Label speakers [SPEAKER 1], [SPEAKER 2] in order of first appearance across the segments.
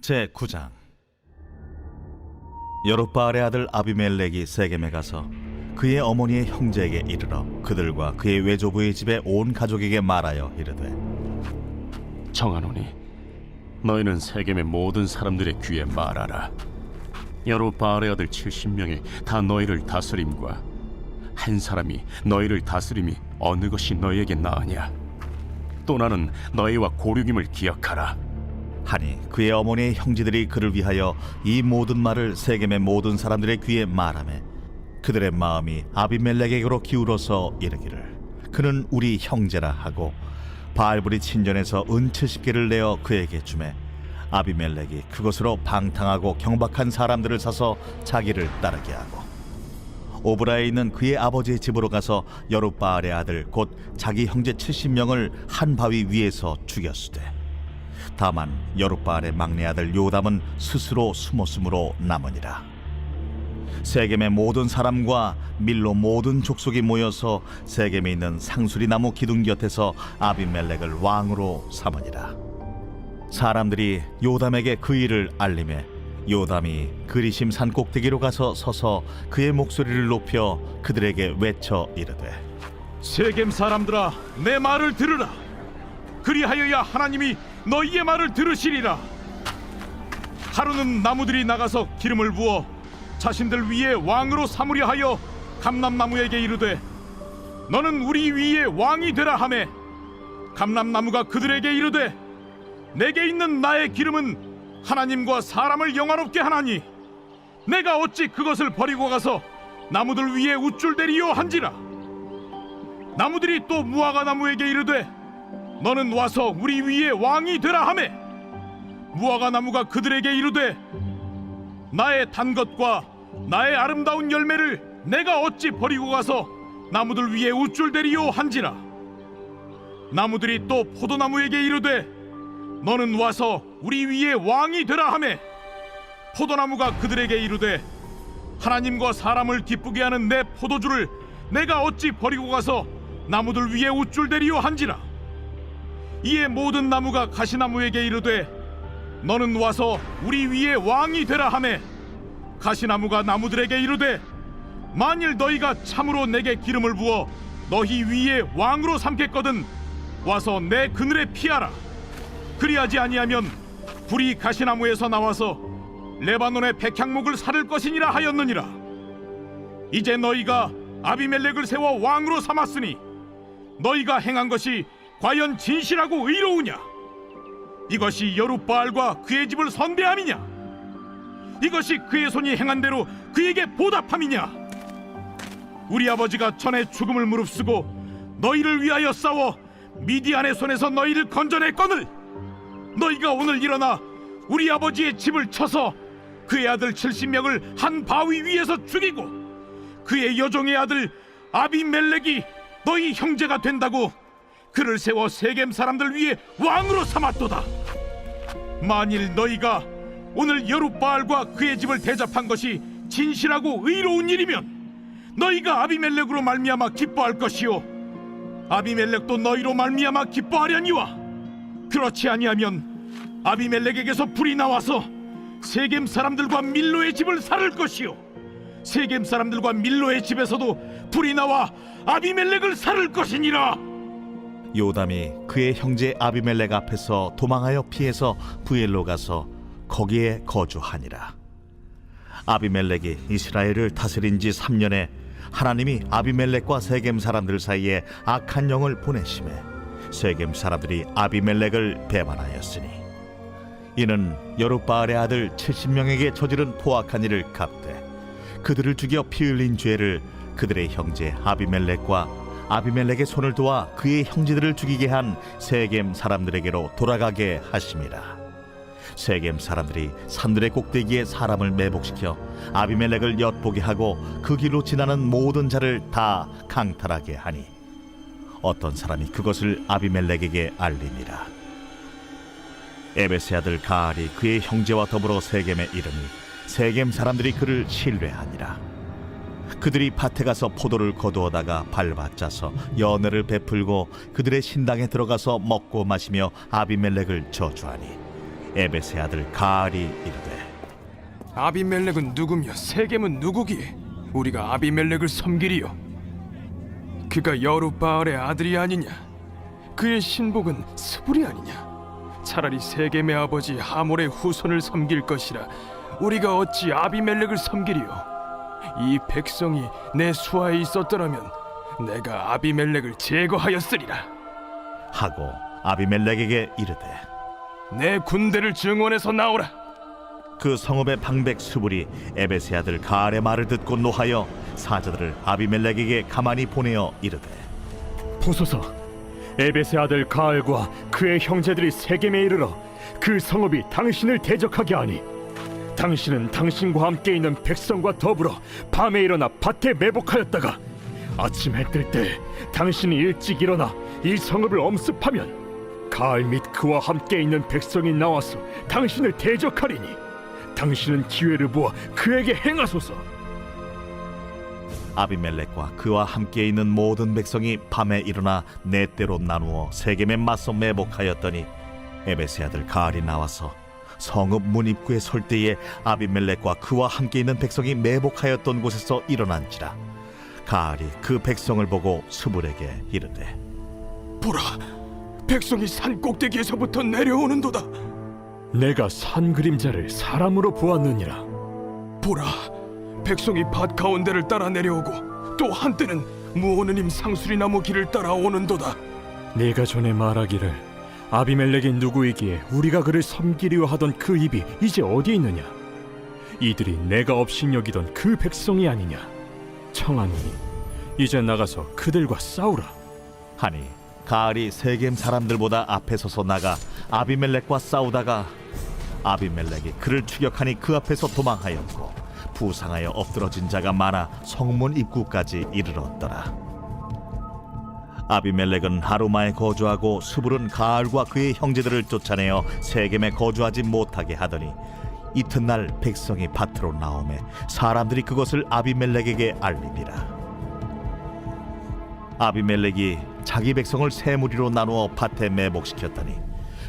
[SPEAKER 1] 제9장. 여룻바알의 아들 아비멜렉이 세겜에 가서 그의 어머니의 형제에게 이르러 그들과 그의 외조부의 집에 온 가족에게 말하여 이르되,
[SPEAKER 2] 청하노니 너희는 세겜의 모든 사람들의 귀에 말하라. 여룻바알의 아들 70명이 다 너희를 다스림과 한 사람이 너희를 다스림이 어느 것이 너희에게 나으냐? 또 나는 너희와 고륙임을 기억하라.
[SPEAKER 1] 하니 그의 어머니의 형제들이 그를 위하여 이 모든 말을 세겜의 모든 사람들의 귀에 말하매 그들의 마음이 아비멜렉에게로 기울어서 이르기를, 그는 우리 형제라 하고 바알불이 친전에서 은 70개를 내어 그에게 주매 아비멜렉이 그것으로 방탕하고 경박한 사람들을 사서 자기를 따르게 하고 오브라에 있는 그의 아버지의 집으로 가서 여룻바알의 아들 곧 자기 형제 70명을 한 바위 위에서 죽였으되, 다만 여룻바알의 막내 아들 요담은 스스로 숨었으므로 남으니라. 세겜의 모든 사람과 밀로 모든 족속이 모여서 세겜에 있는 상수리 나무 기둥 곁에서 아비멜렉을 왕으로 삼으니라. 사람들이 요담에게 그 일을 알림해 요담이 그리심 산 꼭대기로 가서 서서 그의 목소리를 높여 그들에게 외쳐 이르되,
[SPEAKER 3] 세겜 사람들아, 내 말을 들으라. 그리하여야 하나님이 너희의 말을 들으시리라. 하루는 나무들이 나가서 기름을 부어 자신들 위에 왕으로 삼으려 하여 감람나무에게 이르되, 너는 우리 위에 왕이 되라 하매, 감람나무가 그들에게 이르되, 내게 있는 나의 기름은 하나님과 사람을 영화롭게 하나니 내가 어찌 그것을 버리고 가서 나무들 위에 우쭐대리요 한지라. 나무들이 또 무화과 나무에게 이르되, 너는 와서 우리 위에 왕이 되라 하매, 무화과 나무가 그들에게 이르되, 나의 단 것과 나의 아름다운 열매를 내가 어찌 버리고 가서 나무들 위에 우쭐대리요 한지라. 나무들이 또 포도나무에게 이르되, 너는 와서 우리 위에 왕이 되라 하매, 포도나무가 그들에게 이르되, 하나님과 사람을 기쁘게 하는 내 포도주를 내가 어찌 버리고 가서 나무들 위에 우쭐대리요 한지라. 이에 모든 나무가 가시나무에게 이르되, 너는 와서 우리 위에 왕이 되라 하매, 가시나무가 나무들에게 이르되, 만일 너희가 참으로 내게 기름을 부어 너희 위에 왕으로 삼겠거든 와서 내 그늘에 피하라. 그리하지 아니하면 불이 가시나무에서 나와서 레바논의 백향목을 사를 것이니라 하였느니라. 이제 너희가 아비멜렉을 세워 왕으로 삼았으니 너희가 행한 것이 과연 진실하고 의로우냐? 이것이 여룻바알과 그의 집을 선대함이냐? 이것이 그의 손이 행한 대로 그에게 보답함이냐? 우리 아버지가 전에 죽음을 무릅쓰고 너희를 위하여 싸워 미디안의 손에서 너희를 건져냈거늘, 너희가 오늘 일어나 우리 아버지의 집을 쳐서 그의 아들 70명을 한 바위 위에서 죽이고 그의 여종의 아들 아비멜렉이 너희 형제가 된다고 그를 세워 세겜 사람들 위에 왕으로 삼았도다. 만일 너희가 오늘 여룻바알과 그의 집을 대접한 것이 진실하고 의로운 일이면 너희가 아비멜렉으로 말미암아 기뻐할 것이요, 아비멜렉도 너희로 말미암아 기뻐하려니와, 그렇지 아니하면 아비멜렉에게서 불이 나와서 세겜 사람들과 밀로의 집을 살을 것이요, 세겜 사람들과 밀로의 집에서도 불이 나와 아비멜렉을 살을 것이니라.
[SPEAKER 1] 요담이 그의 형제 아비멜렉 앞에서 도망하여 피해서 부엘로 가서 거기에 거주하니라. 아비멜렉이 이스라엘을 다스린 지 3년에 하나님이 아비멜렉과 세겜 사람들 사이에 악한 영을 보내심에 세겜 사람들이 아비멜렉을 배반하였으니, 이는 여룻바알의 아들 70명에게 저지른 포악한 일을 갚되 그들을 죽여 피 흘린 죄를 그들의 형제 아비멜렉과 아비멜렉의 손을 도와 그의 형제들을 죽이게 한 세겜 사람들에게로 돌아가게 하심이라. 세겜 사람들이 산들의 꼭대기에 사람을 매복시켜 아비멜렉을 엿보게 하고 그 길로 지나는 모든 자를 다 강탈하게 하니 어떤 사람이 그것을 아비멜렉에게 알리니라. 에베스의 아들 가알이 그의 형제와 더불어 세겜에 이르니 세겜 사람들이 그를 신뢰하니라. 그들이 밭에 가서 포도를 거두어다가 밟아짜서 연회를 베풀고 그들의 신당에 들어가서 먹고 마시며 아비멜렉을 저주하니 에벳의 아들 가알이 이르되
[SPEAKER 4] 아비멜렉은 누구며 세겜은 누구기에 우리가 아비멜렉을 섬기리요? 그가 여룻바알의 아들이 아니냐? 그의 신복은 스불이 아니냐? 차라리 세겜의 아버지 하몰의 후손을 섬길 것이라 우리가 어찌 아비멜렉을 섬기리요? 이 백성이 내 수하에 있었더라면 내가 아비멜렉을 제거하였으리라.
[SPEAKER 1] 하고 아비멜렉에게 이르되
[SPEAKER 4] 내 군대를 증원해서 나오라.
[SPEAKER 1] 그 성읍의 방백 수불이 에벳의 아들 가알의 말을 듣고 노하여 사자들을 아비멜렉에게 가만히 보내어 이르되
[SPEAKER 5] 보소서, 에벳의 아들 가알과 그의 형제들이 세겜에 이르러 그 성읍이 당신을 대적하게 하니 당신은 당신과 함께 있는 백성과 더불어 밤에 일어나 밭에 매복하였다가 아침 해 뜰 때 당신이 일찍 일어나 이 성읍을 엄습하면 가알 및 그와 함께 있는 백성이 나와서 당신을 대적하리니 당신은 기회를 보아 그에게 행하소서.
[SPEAKER 1] 아비멜렉과 그와 함께 있는 모든 백성이 밤에 일어나 네 때로 나누어 세겜에 맞서 매복하였더니 에벳의 아들 가알이 나와서 성읍 문 입구에 설 때에 아비멜렉과 그와 함께 있는 백성이 매복하였던 곳에서 일어난지라. 가알이 그 백성을 보고 스불에게 이르되
[SPEAKER 4] 보라, 백성이 산 꼭대기에서부터 내려오는도다.
[SPEAKER 5] 내가 산 그림자를 사람으로 보았느니라.
[SPEAKER 4] 보라, 백성이 밭 가운데를 따라 내려오고 또 한때는 무오느님 상수리 나무 길을 따라 오는도다.
[SPEAKER 5] 네가 전에 말하기를 아비멜렉이 누구이기에 우리가 그를 섬기려 하던 그 입이 이제 어디 있느냐? 이들이 내가 업신여기던 그 백성이 아니냐? 청하노니 이제 나가서 그들과 싸우라.
[SPEAKER 1] 하니 가알이 세겜 사람들보다 앞에 서서 나가 아비멜렉과 싸우다가 아비멜렉이 그를 추격하니 그 앞에서 도망하였고 부상하여 엎드러진 자가 많아 성문 입구까지 이르렀더라. 아비멜렉은 하루마에 거주하고 수불은 가알과 그의 형제들을 쫓아내어 세겜에 거주하지 못하게 하더니 이튿날 백성이 밭으로 나오매 사람들이 그것을 아비멜렉에게 알리니라. 아비멜렉이 자기 백성을 세 무리로 나누어 밭에 매복시켰더니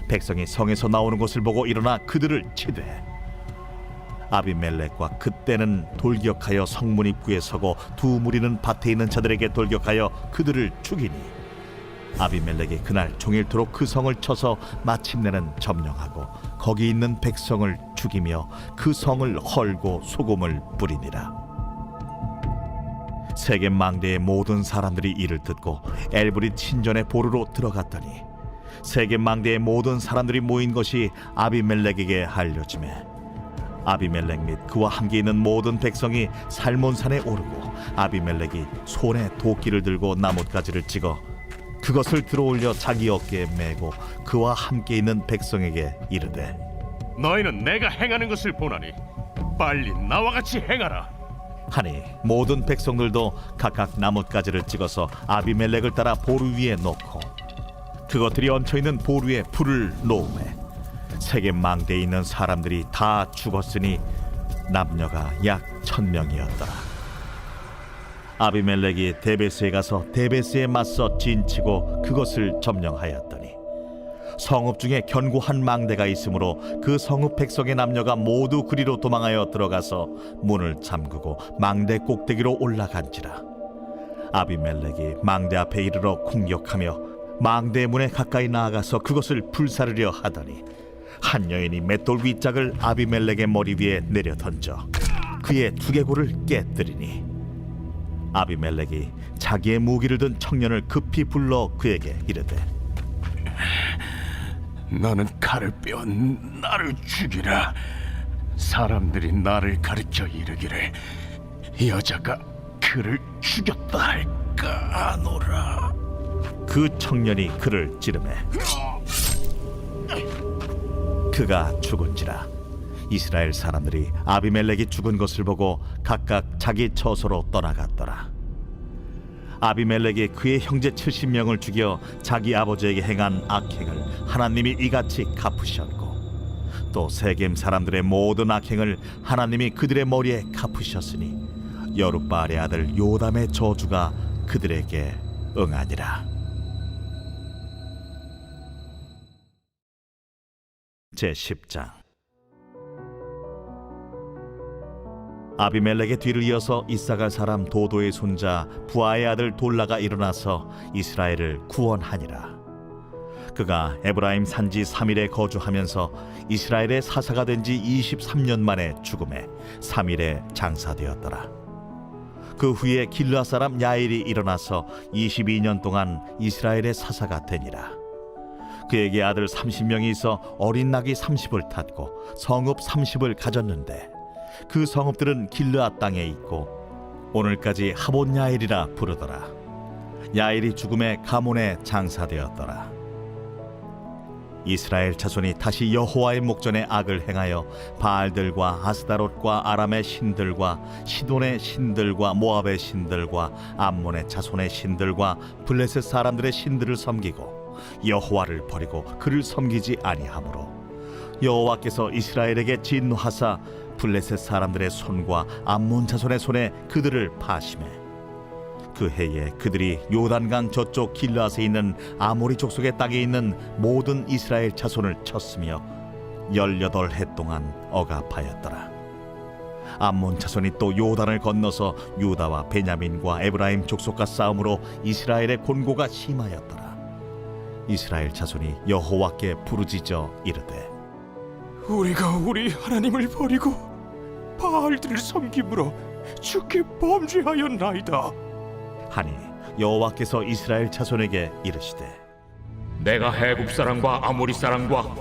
[SPEAKER 1] 백성이 성에서 나오는 것을 보고 일어나 그들을 치되 아비멜렉과 그때는 돌격하여 성문 입구에 서고 두 무리는 밭에 있는 자들에게 돌격하여 그들을 죽이니 아비멜렉이 그날 종일토록 그 성을 쳐서 마침내는 점령하고 거기 있는 백성을 죽이며 그 성을 헐고 소금을 뿌리니라. 세겜 망대의 모든 사람들이 이를 듣고 엘브릿 신전의 보루로 들어갔더니 세겜 망대의 모든 사람들이 모인 것이 아비멜렉에게 알려지매 아비멜렉 및 그와 함께 있는 모든 백성이 살몬산에 오르고 아비멜렉이 손에 도끼를 들고 나뭇가지를 찍어 그것을 들어올려 자기 어깨에 메고 그와 함께 있는 백성에게 이르되
[SPEAKER 2] 너희는 내가 행하는 것을 보나니 빨리 나와 같이 행하라.
[SPEAKER 1] 하니 모든 백성들도 각각 나뭇가지를 찍어서 아비멜렉을 따라 보루 위에 놓고 그것들이 얹혀있는 보루에 불을 놓으매 세겜 망대에 있는 사람들이 다 죽었으니 남녀가 약 1000명이었더라. 아비멜렉이 데베스에 가서 데베스에 맞서 진치고 그것을 점령하였더니 성읍 중에 견고한 망대가 있으므로 그 성읍 백성의 남녀가 모두 그리로 도망하여 들어가서 문을 잠그고 망대 꼭대기로 올라간지라. 아비멜렉이 망대 앞에 이르러 공격하며 망대 문에 가까이 나아가서 그것을 불사르려 하더니 한 여인이 맷돌 윗짝을 아비멜렉의 머리 위에 내려 던져 그의 두개골을 깨뜨리니 아비멜렉이 자기의 무기를 든 청년을 급히 불러 그에게 이르되
[SPEAKER 2] 너는 칼을 빼어 나를 죽이라. 사람들이 나를 가르쳐 이르기를 여자가 그를 죽였다 할까 하노라.
[SPEAKER 1] 그 청년이 그를 찌르매 그가 죽은지라. 이스라엘 사람들이 아비멜렉이 죽은 것을 보고 각각 자기 처소로 떠나갔더라. 아비멜렉이 그의 형제 70명을 죽여 자기 아버지에게 행한 악행을 하나님이 이같이 갚으셨고 또 세겜 사람들의 모든 악행을 하나님이 그들의 머리에 갚으셨으니 여룻바알의 아들 요담의 저주가 그들에게 응하니라. 제10장. 아비멜렉의 뒤를 이어서 이사갈 사람 도도의 손자 부하의 아들 돌라가 일어나서 이스라엘을 구원하니라. 그가 에브라임 산지 3일에 거주하면서 이스라엘의 사사가 된 지 23년 만에 죽음에 3일에 장사되었더라. 그 후에 길르앗 사람 야일이 일어나서 22년 동안 이스라엘의 사사가 되니라. 그에게 아들 30명이 있어 어린 낙이 30을 탔고 성읍 30을 가졌는데 그 성읍들은 길르앗 땅에 있고 오늘까지 하본 야일이라 부르더라. 야일이 죽음에 가몬에 장사되었더라. 이스라엘 자손이 다시 여호와의 목전에 악을 행하여 바알들과 아스다롯과 아람의 신들과 시돈의 신들과 모압의 신들과 암몬의 자손의 신들과 블레셋 사람들의 신들을 섬기고 여호와를 버리고 그를 섬기지 아니하므로 여호와께서 이스라엘에게 진노하사 블레셋 사람들의 손과 암몬 자손의 손에 그들을 파심해 그 해에 그들이 요단강 저쪽 길르앗에 있는 아모리 족속의 땅에 있는 모든 이스라엘 자손을 쳤으며 18해 동안 억압하였더라. 암몬 자손이 또 요단을 건너서 유다와 베냐민과 에브라임 족속과 싸움으로 이스라엘의 곤고가 심하였더라. 이스라엘 자손이 여호와께 부르짖어 이르되
[SPEAKER 4] 우리가 우리 하나님을 버리고 바알들을 섬김으로 주께 범죄하였나이다.
[SPEAKER 1] 하니 여호와께서 이스라엘 자손에게 이르시되
[SPEAKER 6] 내가 해굽 사람과 아모리 사람과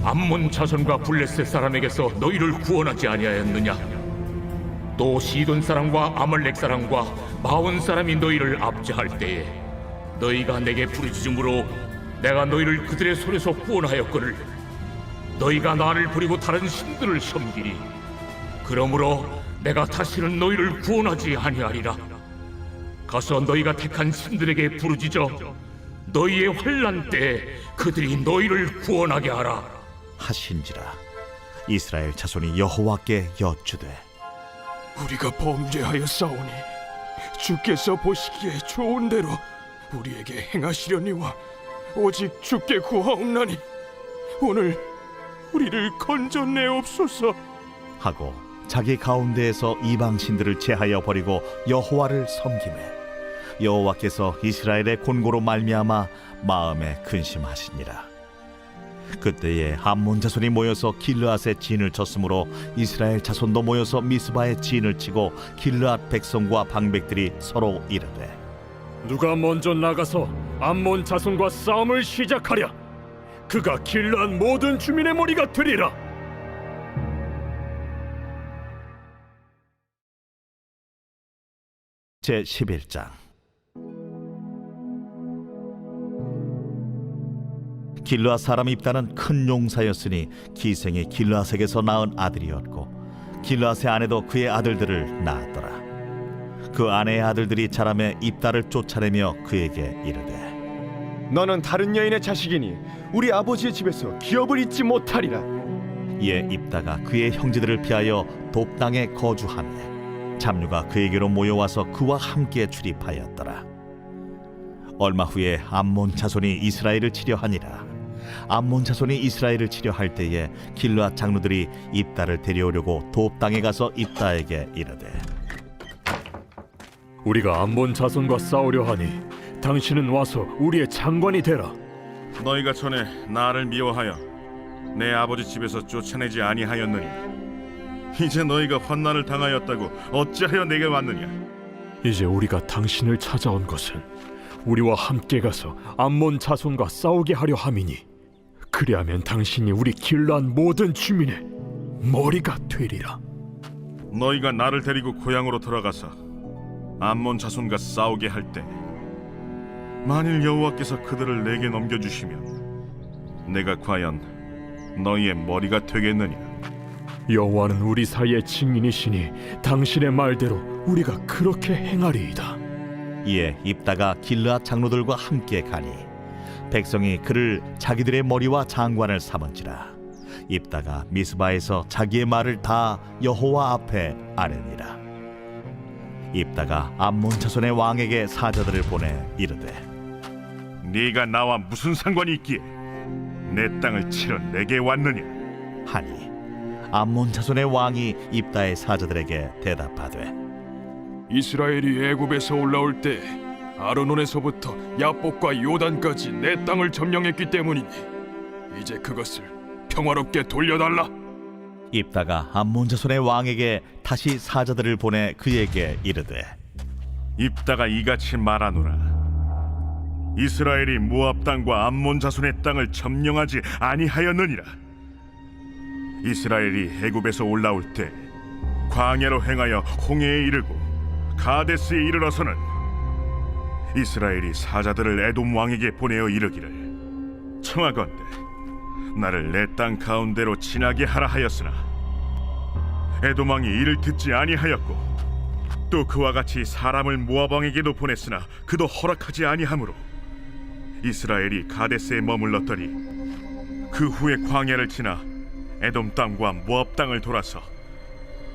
[SPEAKER 6] 암몬 자손과 블레셋 사람에게서 너희를 구원하지 아니하였느냐? 또 시돈 사람과 아말렉 사람과 마온 사람이 너희를 압제할 때에 너희가 내게 부르짖음으로 내가 너희를 그들의 손에서 구원하였거늘 너희가 나를 버리고 다른 신들을 섬기니 그러므로 내가 다시는 너희를 구원하지 아니하리라. 가서 너희가 택한 신들에게 부르짖어 너희의 환난 때에 그들이 너희를 구원하게 하라
[SPEAKER 1] 하신지라. 이스라엘 자손이 여호와께 여쭈되
[SPEAKER 4] 우리가 범죄하였사오니 주께서 보시기에 좋은 대로 우리에게 행하시려니와 오직 주께 구하옵나니 오늘 우리를 건져내옵소서
[SPEAKER 1] 하고 자기 가운데에서 이방 신들을 제하여 버리고 여호와를 섬기매 여호와께서 이스라엘의 곤고로 말미암아 마음에 근심하시니라. 그때에 암몬 자손이 모여서 길르앗에 진을 쳤으므로 이스라엘 자손도 모여서 미스바에 진을 치고 길르앗 백성과 방백들이 서로 이르되
[SPEAKER 5] 누가 먼저 나가서 암몬 자손과 싸움을 시작하랴. 그가 길르앗 모든 주민의 머리가 되리라.
[SPEAKER 1] 제11장. 길르앗 사람 입다는 큰 용사였으니 기생이 길르앗에게서 낳은 아들이었고 길르앗의 아내도 그의 아들들을 낳았더라. 그 아내의 아들들이 자라매 입다를 쫓아내며 그에게 이르되
[SPEAKER 7] 너는 다른 여인의 자식이니 우리 아버지의 집에서 기업을 잊지 못하리라.
[SPEAKER 1] 이에 입다가 그의 형제들을 피하여 돕 땅에 거주하며 잡류가 그에게로 모여와서 그와 함께 출입하였더라. 얼마 후에 암몬 자손이 이스라엘을 치려하니라. 암몬 자손이 이스라엘을 치려할 때에 길르앗 장로들이 입다를 데려오려고 돕 땅에 가서 입다에게 이르되
[SPEAKER 5] 우리가 암몬 자손과 싸우려 하니 당신은 와서 우리의 장관이 되라.
[SPEAKER 8] 너희가 전에 나를 미워하여 내 아버지 집에서 쫓아내지 아니하였느니 이제 너희가 환난을 당하였다고 어찌하여 내게 왔느냐?
[SPEAKER 5] 이제 우리가 당신을 찾아온 것은 우리와 함께 가서 암몬 자손과 싸우게 하려 함이니 그리하면 당신이 우리 길르앗 모든 주민의 머리가 되리라.
[SPEAKER 8] 너희가 나를 데리고 고향으로 돌아가서 암몬 자손과 싸우게 할 때 만일 여호와께서 그들을 내게 넘겨주시면 내가 과연 너희의 머리가 되겠느냐?
[SPEAKER 5] 여호와는 우리 사이의 증인이시니 당신의 말대로 우리가 그렇게 행하리이다.
[SPEAKER 1] 이에 입다가 길르앗 장로들과 함께 가니 백성이 그를 자기들의 머리와 장관을 삼은지라. 입다가 미스바에서 자기의 말을 다 여호와 앞에 아뢰니라. 입다가 암몬 자손의 왕에게 사자들을 보내 이르되
[SPEAKER 8] 네가 나와 무슨 상관이 있기에 내 땅을 치러 내게 왔느냐?
[SPEAKER 1] 하니 암몬 자손의 왕이 입다의 사자들에게 대답하되
[SPEAKER 4] 이스라엘이 애굽에서 올라올 때 아르논에서부터 야복과 요단까지 내 땅을 점령했기 때문이니 이제 그것을 평화롭게 돌려달라.
[SPEAKER 1] 입다가 암몬 자손의 왕에게 다시 사자들을 보내 그에게 이르되
[SPEAKER 8] 입다가 이같이 말하노라. 이스라엘이 모압 땅과 암몬 자손의 땅을 점령하지 아니하였느니라. 이스라엘이 애굽에서 올라올 때 광야로 행하여 홍해에 이르고 가데스에 이르러서는 이스라엘이 사자들을 에돔 왕에게 보내어 이르기를 청하건대 나를 내 땅 가운데로 지나게 하라 하였으나 에돔 왕이 이를 듣지 아니하였고 또 그와 같이 사람을 모압 왕에게도 보냈으나 그도 허락하지 아니하므로 이스라엘이 가데스에 머물렀더니 그 후에 광야를 지나 에돔 땅과 모압 땅을 돌아서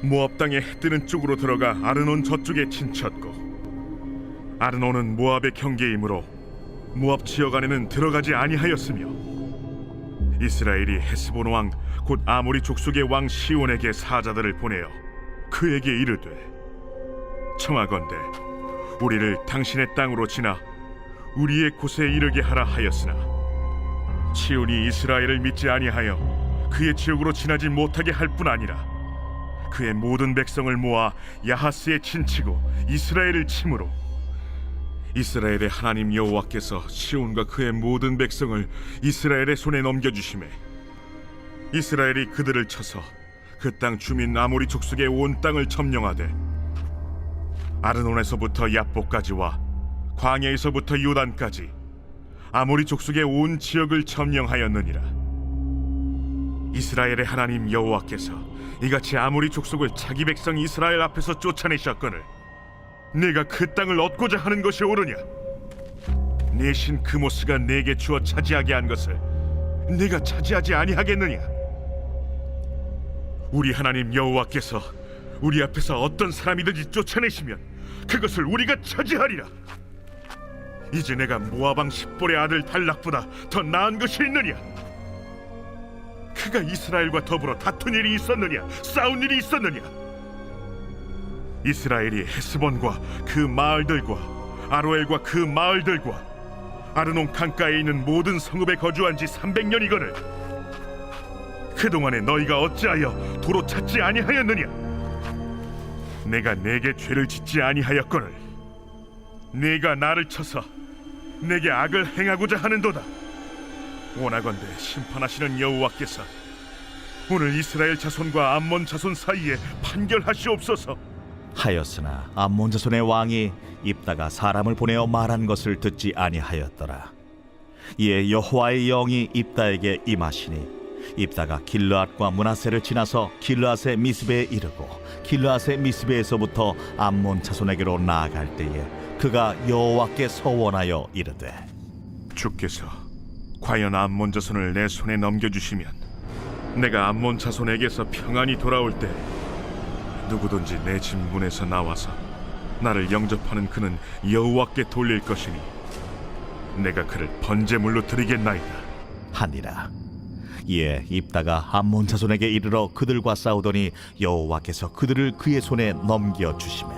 [SPEAKER 8] 모압 땅의 해 뜨는 쪽으로 들어가 아르논 저쪽에 진쳤고 아르논은 모압의 경계이므로 모압 지역 안에는 들어가지 아니하였으며 이스라엘이 헤스본 왕 곧 아모리 족속의 왕 시온에게 사자들을 보내어 그에게 이르되 청하건대 우리를 당신의 땅으로 지나 우리의 곳에 이르게 하라 하였으나 시온이 이스라엘을 믿지 아니하여 그의 지역으로 지나지 못하게 할 뿐 아니라 그의 모든 백성을 모아 야하스에 진치고 이스라엘을 침으로 이스라엘의 하나님 여호와께서 시온과 그의 모든 백성을 이스라엘의 손에 넘겨주시매 이스라엘이 그들을 쳐서 그 땅 주민 아모리 족속의 온 땅을 점령하되 아르논에서부터 야복까지와 광야에서부터 요단까지 아모리 족속의 온 지역을 점령하였느니라. 이스라엘의 하나님 여호와께서 이같이 아모리 족속을 자기 백성 이스라엘 앞에서 쫓아내셨거늘 네가 그 땅을 얻고자 하는 것이 옳으냐? 네 신 그모스가 네게 주어 차지하게 한 것을 네가 차지하지 아니하겠느냐? 우리 하나님 여호와께서 우리 앞에서 어떤 사람이든지 쫓아내시면 그것을 우리가 차지하리라. 이제 내가 모압 왕 십볼의 아들 달락보다 더 나은 것이 있느냐? 그가 이스라엘과 더불어 다툰 일이 있었느냐? 싸운 일이 있었느냐? 이스라엘이 헤스본과 그 마을들과 아로엘과 그 마을들과 아르논 강가에 있는 모든 성읍에 거주한 지 300년이거늘 그동안에 너희가 어찌하여 도로 찾지 아니하였느냐? 내가 내게 죄를 짓지 아니하였거늘 네가 나를 쳐서 내게 악을 행하고자 하는도다. 원하건대 심판하시는 여호와께서 오늘 이스라엘 자손과 암몬 자손 사이에 판결하시옵소서.
[SPEAKER 1] 하였으나 암몬 자손의 왕이 입다가 사람을 보내어 말한 것을 듣지 아니하였더라. 이에 여호와의 영이 입다에게 임하시니 입다가 길르앗과 므낫세를 지나서 길르앗의 미스베에 이르고 길르앗의 미스베에서부터 암몬 자손에게로 나아갈 때에 그가 여호와께 서원하여 이르되
[SPEAKER 8] 주께서 과연 암몬 자손을 내 손에 넘겨주시면 내가 암몬 자손에게서 평안히 돌아올 때 누구든지 내 집 문에서 나와서 나를 영접하는 그는 여호와께 돌릴 것이니 내가 그를 번제물로 드리겠나이다
[SPEAKER 1] 하니라. 이에 입다가 암몬 자손에게 이르러 그들과 싸우더니 여호와께서 그들을 그의 손에 넘겨 주시매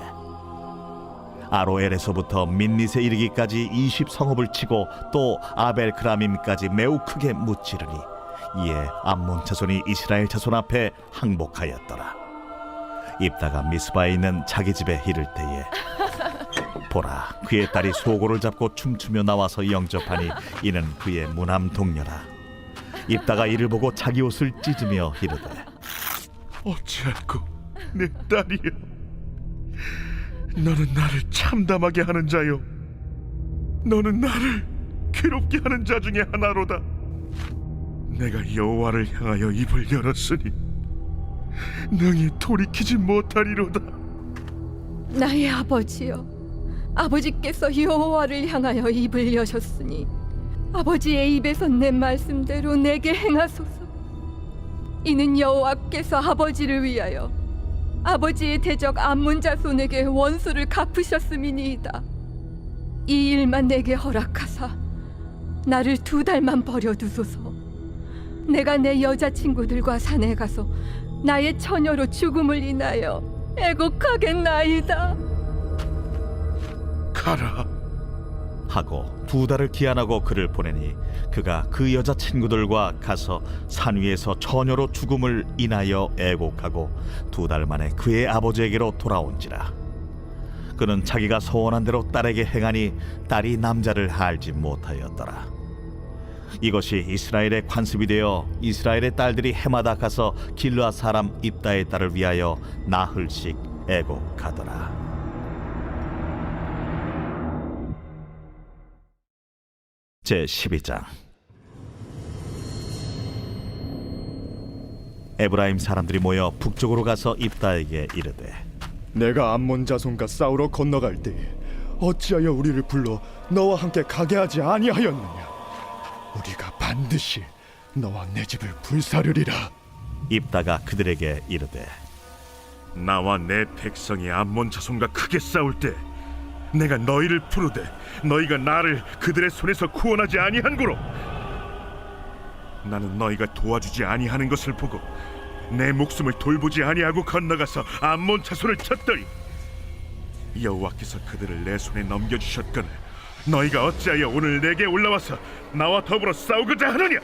[SPEAKER 1] 아로엘에서부터 민닛에 이르기까지 20성읍을 치고 또 아벨크라밈까지 매우 크게 무찌르니 이에 암몬 자손이 이스라엘 자손 앞에 항복하였더라. 입다가 미스바에 있는 자기 집에 이를 때에 보라, 그의 딸이 소고를 잡고 춤추며 나와서 영접하니 이는 그의 무남 동료라. 입다가 이를 보고 자기 옷을 찢으며 이르되
[SPEAKER 8] 어찌하고 내 딸이여 너는 나를 참담하게 하는 자요 너는 나를 괴롭게 하는 자 중에 하나로다. 내가 여호와를 향하여 입을 열었으니 능히 돌이키지 못하리로다.
[SPEAKER 9] 나의 아버지여, 아버지께서 여호와를 향하여 입을 여셨으니 아버지의 입에서 내 말씀대로 내게 행하소서. 이는 여호와께서 아버지를 위하여 아버지의 대적 암몬 자손에게 원수를 갚으셨음이니이다. 이 일만 내게 허락하사 나를 2달만 버려두소서. 내가 내 여자친구들과 산에 가서 나의 처녀로 죽음을 인하여 애곡하겠나이다.
[SPEAKER 8] 가라.
[SPEAKER 1] 하고 2달을 기한하고 그를 보내니 그가 그 여자친구들과 가서 산 위에서 처녀로 죽음을 인하여 애곡하고 2달 만에 그의 아버지에게로 돌아온지라. 그는 자기가 소원한 대로 딸에게 행하니 딸이 남자를 알지 못하였더라. 이것이 이스라엘의 관습이 되어 이스라엘의 딸들이 해마다 가서 길르앗 사람 입다의 딸을 위하여 나흘씩 애곡하더라. 제12장. 에브라임 사람들이 모여 북쪽으로 가서 입다에게 이르되,
[SPEAKER 7] 내가 암몬 자손과 싸우러 건너갈 때에 어찌하여 우리를 불러 너와 함께 가게 하지 아니하였느냐? 우리가 반드시 너와 내 집을 불사르리라.
[SPEAKER 1] 입다가 그들에게 이르되,
[SPEAKER 8] 나와 내 백성이 암몬 자손과 크게 싸울 때 내가 너희를 부르되 너희가 나를 그들의 손에서 구원하지 아니한고로 나는 너희가 도와주지 아니하는 것을 보고 내 목숨을 돌보지 아니하고 건너가서 암몬 자손을 쳤더니 여호와께서 그들을 내 손에 넘겨주셨거늘 너희가 어찌하여 오늘 내게 올라와서 나와 더불어 싸우고자 하느냐?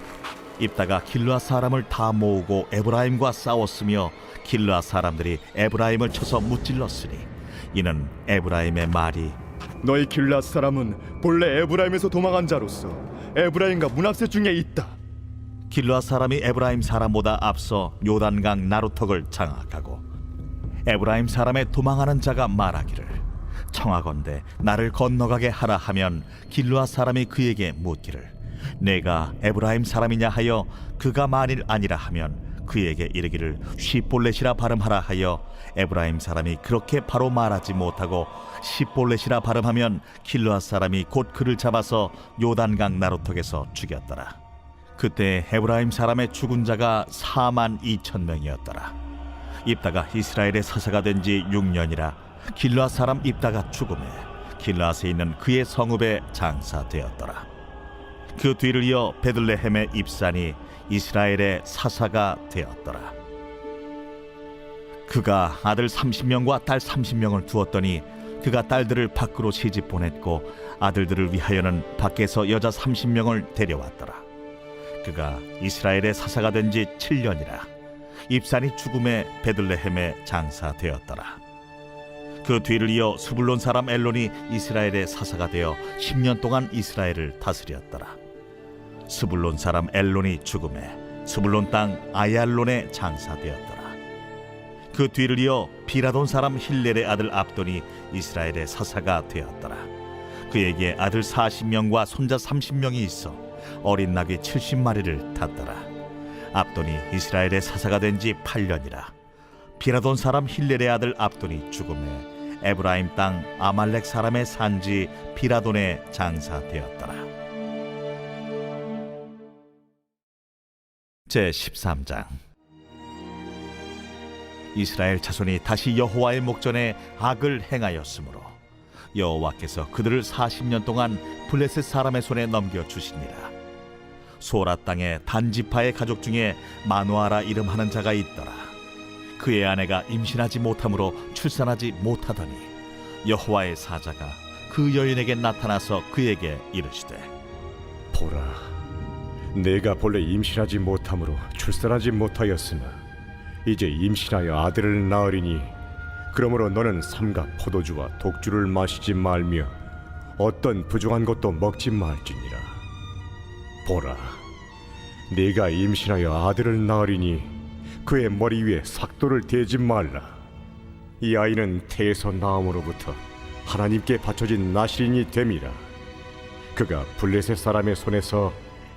[SPEAKER 1] 입다가 길르앗 사람을 다 모으고 에브라임과 싸웠으며 길르앗 사람들이 에브라임을 쳐서 무찔렀으니 이는 에브라임의 말이
[SPEAKER 7] 너희 길앗 사람은 본래 에브라임에서 도망한 자로서 에브라임과 문합세 중에 있다.
[SPEAKER 1] 길르앗 사람이 에브라임 사람보다 앞서 요단강 나루턱을 장악하고 에브라임 사람의 도망하는 자가 말하기를 청하건대 나를 건너가게 하라 하면 길르앗 사람이 그에게 묻기를 내가 에브라임 사람이냐 하여 그가 만일 아니라 하면 그에게 이르기를 시볼렛이라 발음하라 하여 에브라임 사람이 그렇게 바로 말하지 못하고 시볼렛이라 발음하면 길르앗 사람이 곧 그를 잡아서 요단강 나루턱에서 죽였더라. 그때 에브라임 사람의 죽은 자가 42,000명이었더라. 입다가 이스라엘의 사사가 된 지 6년이라 길르앗 사람 입다가 죽음에 길르앗에 있는 그의 성읍에 장사되었더라. 그 뒤를 이어 베들레헴의 입산이 이스라엘의 사사가 되었더라. 그가 아들 30명과 딸 30명을 두었더니 그가 딸들을 밖으로 시집 보냈고 아들들을 위하여는 밖에서 여자 30명을 데려왔더라. 그가 이스라엘의 사사가 된 지 7년이라 입산이 죽음에 베들레헴에 장사되었더라. 그 뒤를 이어 스불론 사람 엘론이 이스라엘의 사사가 되어 10년 동안 이스라엘을 다스렸더라. 스불론 사람 엘론이 죽음에 스불론 땅 아얄론에 장사되었더라. 그 뒤를 이어 비라돈 사람 힐렐의 아들 압돈이 이스라엘의 사사가 되었더라. 그에게 아들 40명과 손자 30명이 있어 어린 나귀 70마리를 탔더라. 압돈이 이스라엘의 사사가 된 지 8년이라 비라돈 사람 힐렐의 아들 압돈이 죽음에 에브라임 땅 아말렉 사람의 산지 비라돈에 장사되었더라. 제13장. 이스라엘 자손이 다시 여호와의 목전에 악을 행하였으므로 여호와께서 그들을 40년 동안 블레셋 사람의 손에 넘겨주시니라. 소라 땅에 단지파의 가족 중에 마누아라 이름하는 자가 있더라. 그의 아내가 임신하지 못하므로 출산하지 못하더니 여호와의 사자가 그 여인에게 나타나서 그에게 이르시되
[SPEAKER 5] 보라, 내가 본래 임신하지 못함으로 출산하지 못하였으나 이제 임신하여 아들을 낳으리니 그러므로 너는 삼가 포도주와 독주를 마시지 말며 어떤 부정한 것도 먹지 말지니라. 보라, 네가 임신하여 아들을 낳으리니 그의 머리 위에 삭도를 대지 말라. 이 아이는 태에서 나옴으로부터 하나님께 바쳐진 나실인이 됨이라. 그가 블레셋 사람의 손에서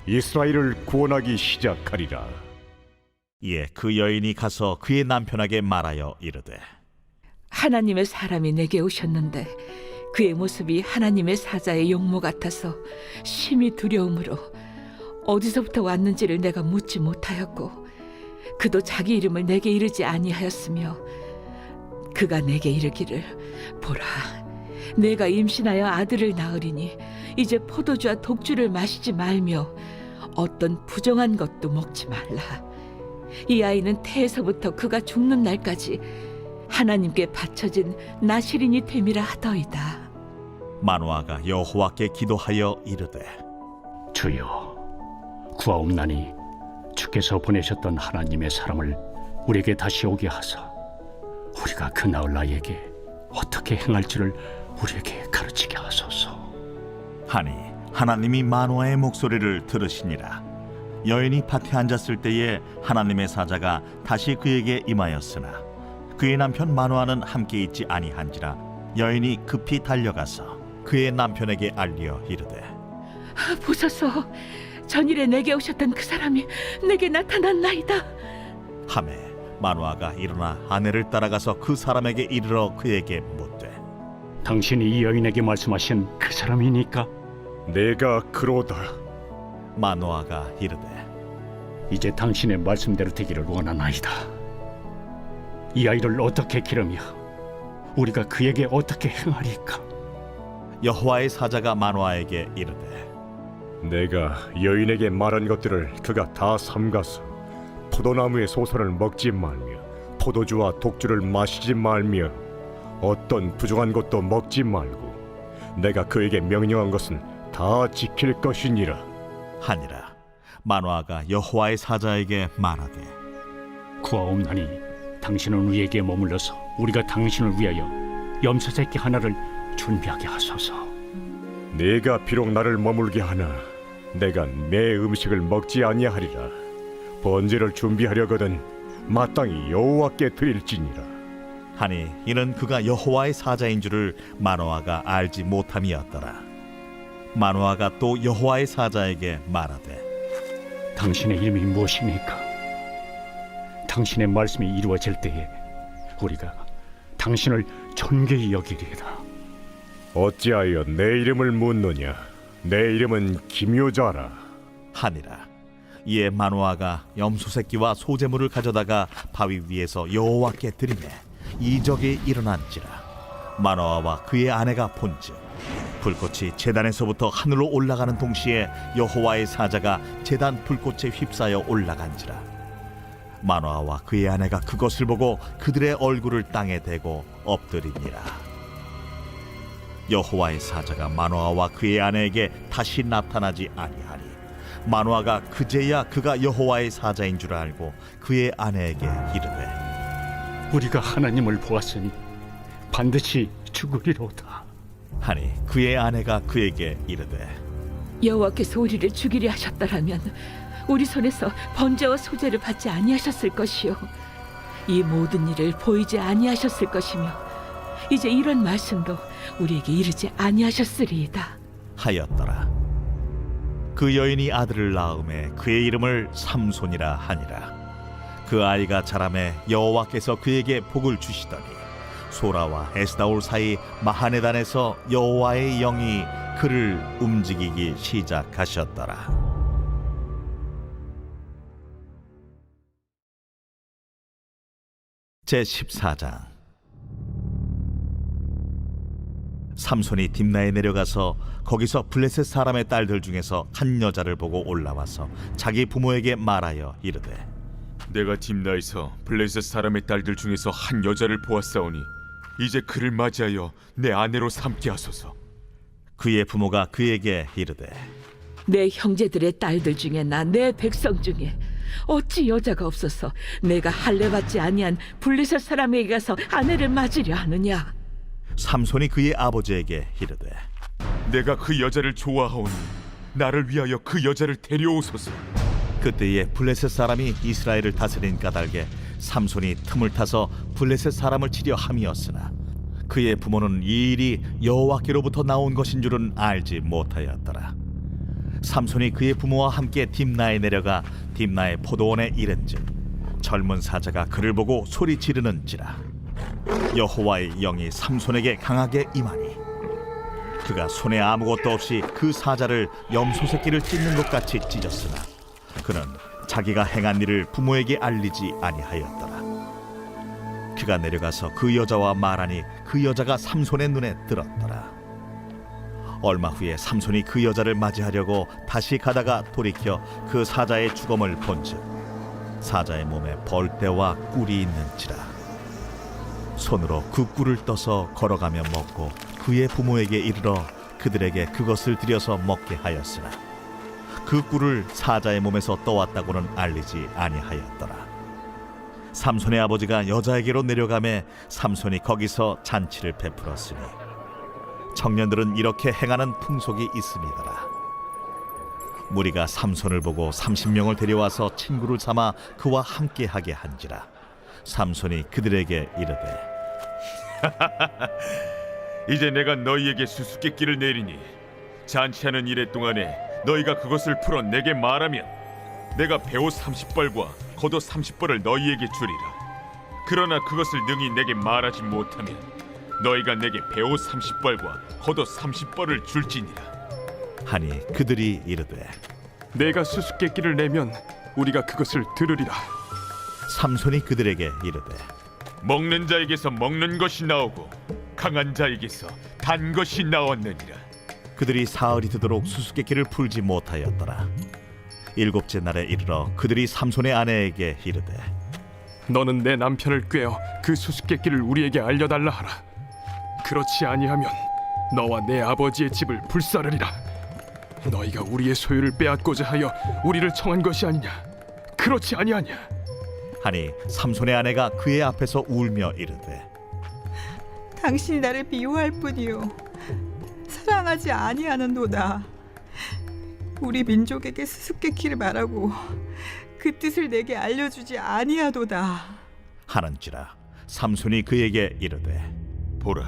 [SPEAKER 5] 이스라엘을 구원하기 시작하리라.
[SPEAKER 1] 이에 그 여인이 가서 그의 남편에게 말하여 이르되
[SPEAKER 10] 하나님의 사람이 내게 오셨는데 그의 모습이 하나님의 사자의 용모 같아서 심히 두려움으로 어디서부터 왔는지를 내가 묻지 못하였고 그도 자기 이름을 내게 이르지 아니하였으며 그가 내게 이르기를 보라, 내가 임신하여 아들을 낳으리니 이제 포도주와 독주를 마시지 말며 어떤 부정한 것도 먹지 말라. 이 아이는 태에서부터 그가 죽는 날까지 하나님께 바쳐진 나실인이 됨이라 하더이다.
[SPEAKER 1] 마노아가 여호와께 기도하여 이르되
[SPEAKER 5] 주여, 구하옵나니 주께서 보내셨던 하나님의 사람을 우리에게 다시 오게 하사 우리가 그 나을 나에게 어떻게 행할지를 우리에게 가르치게 하소서.
[SPEAKER 1] 하니 하나님이 마노아의 목소리를 들으시니라. 여인이 밭에 앉았을 때에 하나님의 사자가 다시 그에게 임하였으나 그의 남편 마노아는 함께 있지 아니한지라. 여인이 급히 달려가서 그의 남편에게 알리어 이르되
[SPEAKER 10] 보소서, 전일에 내게 오셨던 그 사람이 내게 나타났나이다.
[SPEAKER 1] 하매 마노아가 일어나 아내를 따라가서 그 사람에게 이르러 그에게 묻되
[SPEAKER 5] 당신이 이 여인에게 말씀하신 그 사람이니까?
[SPEAKER 7] 내가 그로다.
[SPEAKER 1] 마노아가 이르되
[SPEAKER 5] 이제 당신의 말씀대로 되기를 원하나이다. 이 아이를 어떻게 기르며 우리가 그에게 어떻게 행하리까?
[SPEAKER 1] 여호와의 사자가 마노아에게 이르되
[SPEAKER 7] 내가 여인에게 말한 것들을 그가 다 삼가서 포도나무의 소선을 먹지 말며 포도주와 독주를 마시지 말며 어떤 부정한 것도 먹지 말고 내가 그에게 명령한 것은 다 지킬 것이니라
[SPEAKER 1] 하니라. 마노아가 여호와의 사자에게 말하되
[SPEAKER 5] 구하옵나니 당신은 우리에게 머물러서 우리가 당신을 위하여 염소 새끼 하나를 준비하게 하소서.
[SPEAKER 7] 네가 비록 나를 머물게 하나 내가 내 음식을 먹지 아니하리라. 번제를 준비하려거든 마땅히 여호와께 드릴지니라.
[SPEAKER 1] 하니 이는 그가 여호와의 사자인 줄을 마노아가 알지 못함이었더라. 마노아가 또 여호와의 사자에게 말하되
[SPEAKER 5] 당신의 이름이 무엇입니까? 당신의 말씀이 이루어질 때에 우리가 당신을 존귀히 여기리이다.
[SPEAKER 7] 어찌하여 내 이름을 묻느냐? 내 이름은 기묘자라
[SPEAKER 1] 하니라. 이에 마노아가 염소 새끼와 소제물을 가져다가 바위 위에서 여호와께 드리매 이적이 일어난지라. 마노아와 그의 아내가 본즉 불꽃이 제단에서부터 하늘로 올라가는 동시에 여호와의 사자가 제단 불꽃에 휩싸여 올라간지라. 마노아와 그의 아내가 그것을 보고 그들의 얼굴을 땅에 대고 엎드리니라. 여호와의 사자가 마노아와 그의 아내에게 다시 나타나지 아니하니 마노아가 그제야 그가 여호와의 사자인 줄 알고 그의 아내에게 이르되
[SPEAKER 5] 우리가 하나님을 보았으니 반드시 죽으리로다
[SPEAKER 1] 하니 그의 아내가 그에게 이르되
[SPEAKER 10] 여호와께서 우리를 죽이려 하셨더라면 우리 손에서 번제와 소제를 받지 아니하셨을 것이요 이 모든 일을 보이지 아니하셨을 것이며 이제 이런 말씀도 우리에게 이르지 아니하셨으리이다
[SPEAKER 1] 하였더라. 그 여인이 아들을 낳음에 그의 이름을 삼손이라 하니라. 그 아이가 자라매 여호와께서 그에게 복을 주시더니 소라와 에스다올 사이 마하네단에서 여호와의 영이 그를 움직이기 시작하셨더라. 제14장. 삼손이 딥나에 내려가서 거기서 블레셋 사람의 딸들 중에서 한 여자를 보고 올라와서 자기 부모에게 말하여 이르되
[SPEAKER 3] 내가 딥나에서 블레셋 사람의 딸들 중에서 한 여자를 보았사오니 이제 그를 맞이하여 내 아내로 삼게 하소서.
[SPEAKER 1] 그의 부모가 그에게 이르되
[SPEAKER 10] 내 형제들의 딸들 중에나 내 백성 중에 어찌 여자가 없어서 내가 할례받지 아니한 블레셋 사람에게 가서 아내를 맞으려 하느냐.
[SPEAKER 1] 삼손이 그의 아버지에게 이르되
[SPEAKER 3] 내가 그 여자를 좋아하오니 나를 위하여 그 여자를 데려오소서.
[SPEAKER 1] 그때에 블레셋 사람이 이스라엘을 다스린 까닭에 삼손이 틈을 타서 블레셋 사람을 치려 함이었으나 그의 부모는 이 일이 여호와께로부터 나온 것인 줄은 알지 못하였더라. 삼손이 그의 부모와 함께 딥나에 내려가 딥나의 포도원에 이른즉 젊은 사자가 그를 보고 소리 지르는지라. 여호와의 영이 삼손에게 강하게 임하니 그가 손에 아무것도 없이 그 사자를 염소 새끼를 찢는 것 같이 찢었으나 그는 자기가 행한 일을 부모에게 알리지 아니하였더라. 그가 내려가서 그 여자와 말하니 그 여자가 삼손의 눈에 들었더라. 얼마 후에 삼손이 그 여자를 맞이하려고 다시 가다가 돌이켜 그 사자의 주검을 본즉 사자의 몸에 벌떼와 꿀이 있는지라. 손으로 그 꿀을 떠서 걸어가며 먹고 그의 부모에게 이르러 그들에게 그것을 들여서 먹게 하였으나 그 꿀을 사자의 몸에서 떠왔다고는 알리지 아니하였더라. 삼손의 아버지가 여자에게로 내려가매 삼손이 거기서 잔치를 베풀었으니 청년들은 이렇게 행하는 풍속이 있음이더라. 무리가 삼손을 보고 30명을 데려와서 친구를 삼아 그와 함께하게 한지라. 삼손이 그들에게 이르되
[SPEAKER 3] 이제 내가 너희에게 수수께끼를 내리니 잔치하는 이래 동안에 너희가 그것을 풀어 내게 말하면 내가 배옷 30벌과 겉옷 30벌을 너희에게 주리라. 그러나 그것을 능히 내게 말하지 못하면 너희가 내게 배옷 30벌과 겉옷 30벌을 줄지니라.
[SPEAKER 1] 하니 그들이 이르되
[SPEAKER 4] 내가 수수께끼를 내면 우리가 그것을 들으리라.
[SPEAKER 1] 삼손이 그들에게 이르되
[SPEAKER 3] 먹는 자에게서 먹는 것이 나오고 강한 자에게서 단 것이 나왔느니라.
[SPEAKER 1] 그들이 사흘이 되도록 수수께끼를 풀지 못하였더라. 일곱째 날에 이르러 그들이 삼손의 아내에게 이르되
[SPEAKER 4] 너는 내 남편을 꾀어 그 수수께끼를 우리에게 알려달라 하라. 그렇지 아니하면 너와 내 아버지의 집을 불사르리라. 너희가 우리의 소유를 빼앗고자 하여 우리를 청한 것이 아니냐? 그렇지 아니하냐?
[SPEAKER 1] 하니 삼손의 아내가 그의 앞에서 울며 이르되
[SPEAKER 11] 당신이 나를 미워할 뿐이요 사랑하지 아니하는도다. 우리 민족에게 수수께끼를 말하고 그 뜻을 내게 알려주지 아니하도다.
[SPEAKER 1] 하는지라. 삼손이 그에게 이르되
[SPEAKER 3] 보라,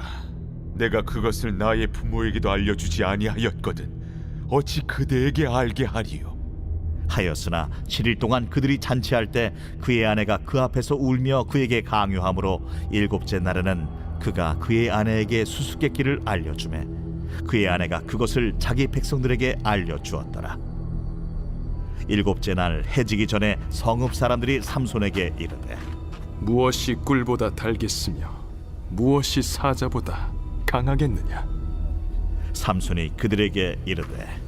[SPEAKER 3] 내가 그것을 나의 부모에게도 알려주지 아니하였거든 어찌 그대에게 알게 하리요?
[SPEAKER 1] 하였으나 7일 동안 그들이 잔치할 때 그의 아내가 그 앞에서 울며 그에게 강요하므로 일곱째 날에는 그가 그의 아내에게 수수께끼를 알려주매 그의 아내가 그것을 자기 백성들에게 알려주었더라. 일곱째 날 해지기 전에 성읍 사람들이 삼손에게 이르되
[SPEAKER 4] 무엇이 꿀보다 달겠으며 무엇이 사자보다 강하겠느냐?
[SPEAKER 1] 삼손이 그들에게 이르되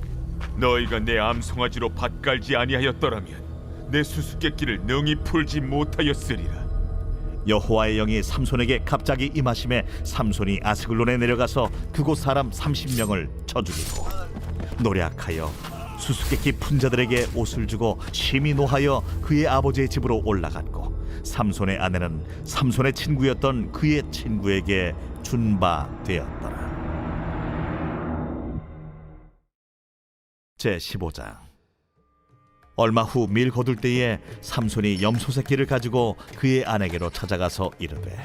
[SPEAKER 3] 너희가 내 암송아지로 밭 깔지 아니하였더라면 내 수수께끼를 능히 풀지 못하였으리라.
[SPEAKER 1] 여호와의 영이 삼손에게 갑자기 임하심에 삼손이 아스글론에 내려가서 그곳 사람 30명을 쳐 죽이고 노략하여 수수께끼 품자들에게 옷을 주고 심히 노하여 그의 아버지의 집으로 올라갔고 삼손의 아내는 삼손의 친구였던 그의 친구에게 준 바 되었더라. 제15장. 얼마 후 밀 거둘 때에 삼손이 염소 새끼를 가지고 그의 아내에게로 찾아가서 이르되